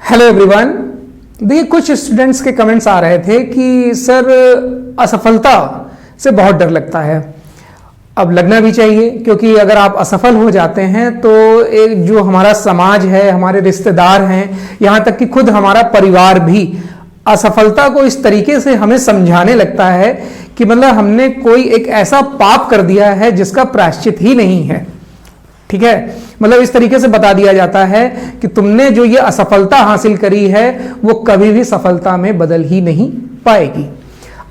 Hello everyone. देखिए, कुछ students के कमेंट्स आ रहे थे कि सर असफलता से बहुत डर लगता है। अब लगना भी चाहिए, क्योंकि अगर आप असफल हो जाते हैं तो एक जो हमारा समाज है, हमारे रिश्तेदार हैं, यहाँ तक कि खुद हमारा परिवार भी असफलता को इस तरीके से हमें समझाने लगता है कि मतलब हमने कोई एक ऐसा पाप कर दिया है जिसका प्रायश्चित ही नहीं है। ठीक है, मतलब इस तरीके से बता दिया जाता है कि तुमने जो ये असफलता हासिल करी है वो कभी भी सफलता में बदल ही नहीं पाएगी।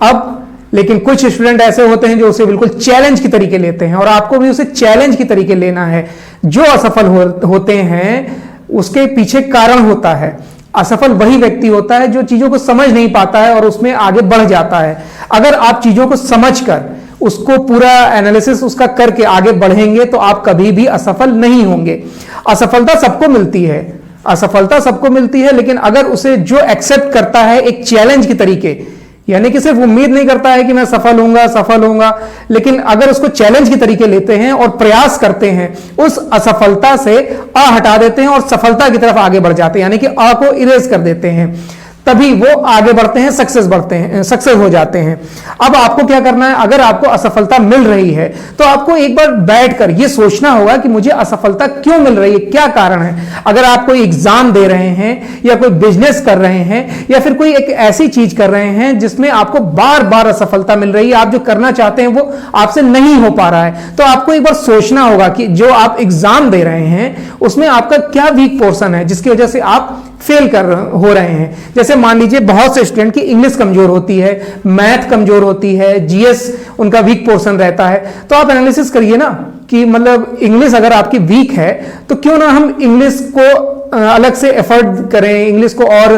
अब लेकिन कुछ स्टूडेंट ऐसे होते हैं जो उसे बिल्कुल चैलेंज की तरीके लेते हैं, और आपको भी उसे चैलेंज की तरीके लेना है। जो असफल होते हैं उसके पीछे कारण होता है। असफल वही व्यक्ति होता है जो चीजों को समझ नहीं पाता है और उसमें आगे बढ़ जाता है। अगर आप चीजों को समझकर उसको पूरा एनालिसिस उसका करके आगे बढ़ेंगे तो आप कभी भी असफल नहीं होंगे। असफलता सबको मिलती है, असफलता सबको मिलती है, लेकिन अगर उसे जो एक्सेप्ट करता है एक चैलेंज की तरीके, यानी कि सिर्फ उम्मीद नहीं करता है कि मैं सफल होऊंगा, लेकिन अगर उसको चैलेंज की तरीके लेते हैं और प्रयास करते हैं, उस असफलता से अ हटा देते हैं और सफलता की तरफ आगे बढ़ जाते हैं, यानी कि अ को इरेज कर देते हैं, तभी वो आगे बढ़ते हैं, सक्सेस हो जाते हैं। अब आपको क्या करना है, अगर आपको असफलता मिल रही है तो आपको एक बार बैठकर ये सोचना होगा कि मुझे असफलता क्यों मिल रही है, क्या कारण है। अगर आप कोई एग्जाम दे रहे हैं या कोई बिजनेस कर रहे हैं या फिर कोई एक ऐसी चीज कर रहे हैं जिसमें आपको बार बार असफलता मिल रही है, आप जो करना चाहते हैं वो आपसे नहीं हो पा रहा है, तो आपको एक बार सोचना होगा कि जो आप एग्जाम दे रहे हैं उसमें आपका क्या वीक पोर्शन है जिसकी वजह से आप फेल हो रहे हैं। जैसे मान लीजिए बहुत से स्टूडेंट की इंग्लिश कमजोर होती है, मैथ कमजोर होती है, जीएस उनका वीक पोर्शन रहता है, तो आप एनालिसिस करिए ना कि मतलब इंग्लिश अगर आपकी वीक है तो क्यों ना हम इंग्लिश को अलग से एफर्ट करें, इंग्लिश को और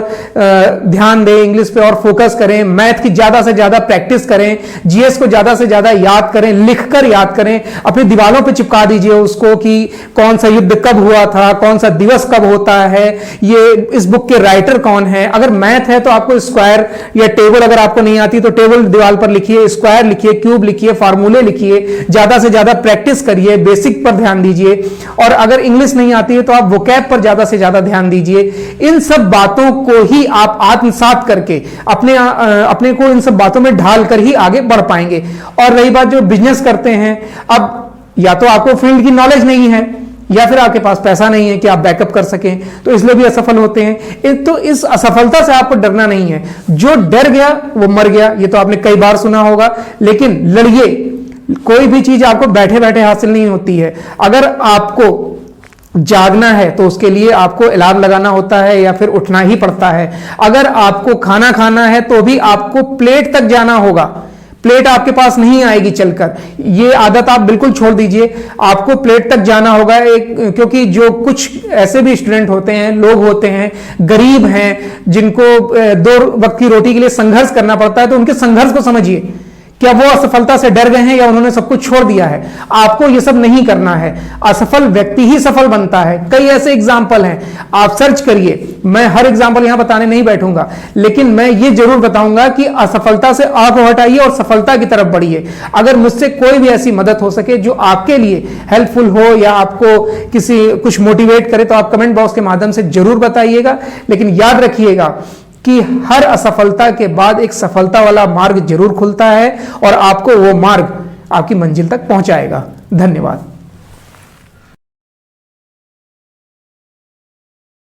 ध्यान दें, इंग्लिश पे और फोकस करें, मैथ की ज्यादा से ज्यादा प्रैक्टिस करें, जीएस को ज्यादा से ज्यादा याद करें, लिखकर याद करें, अपनी दीवारों पे चिपका दीजिए उसको कि कौन सा युद्ध कब हुआ था, कौन सा दिवस कब होता है, ये इस बुक के राइटर कौन है। अगर मैथ है तो आपको स्क्वायर या टेबल अगर आपको नहीं आती तो टेबल दीवार पर लिखिए, स्क्वायर लिखिए, क्यूब लिखिए, फार्मूले लिखिए, ज्यादा से ज्यादा प्रैक्टिस करिए, बेसिक पर ध्यान दीजिए। और अगर इंग्लिश नहीं आती है तो आप वोकैब पर ज्यादा से ज्यादा ध्यान दीजिए। इन सब बातों को ही आप आत्मसात करके अपने को इन सब बातों में ढाल कर ही आगे बढ़ पाएंगे। और रही बात जो बिजनेस करते हैं, अब या तो आपको फील्ड की नॉलेज नहीं है या फिर आपके पास पैसा नहीं है कि आप बैकअप कर सकें, तो इसलिए भी असफल होते हैं। तो इस असफलता से आपको डरना नहीं है। जो डर गया वो मर गया, ये तो आपने कई बार सुना होगा, लेकिन लड़िए। कोई भी चीज आपको बैठे बैठे हासिल नहीं होती है। अगर आपको जागना है तो उसके लिए आपको अलार्म लगाना होता है या फिर उठना ही पड़ता है। अगर आपको खाना खाना है तो भी आपको प्लेट तक जाना होगा, प्लेट आपके पास नहीं आएगी चलकर। ये आदत आप बिल्कुल छोड़ दीजिए, आपको प्लेट तक जाना होगा। क्योंकि जो कुछ ऐसे भी स्टूडेंट होते हैं, लोग होते हैं, गरीब हैं, जिनको 2 वक्त की रोटी के लिए संघर्ष करना पड़ता है, तो उनके संघर्ष को समझिए। क्या वो असफलता से डर गए हैं या उन्होंने सब कुछ छोड़ दिया है? आपको ये सब नहीं करना है। असफल व्यक्ति ही सफल बनता है। कई ऐसे एग्जाम्पल हैं, आप सर्च करिए। मैं हर एग्जाम्पल यहां बताने नहीं बैठूंगा, लेकिन मैं ये जरूर बताऊंगा कि असफलता से अ को हटाइए और सफलता की तरफ बढ़िए। अगर मुझसे कोई भी ऐसी मदद हो सके जो आपके लिए हेल्पफुल हो या आपको कुछ मोटिवेट करे तो आप कमेंट बॉक्स के माध्यम से जरूर बताइएगा। लेकिन याद रखिएगा कि हर असफलता के बाद एक सफलता वाला मार्ग जरूर खुलता है और आपको वो मार्ग आपकी मंजिल तक पहुंचाएगा। धन्यवाद।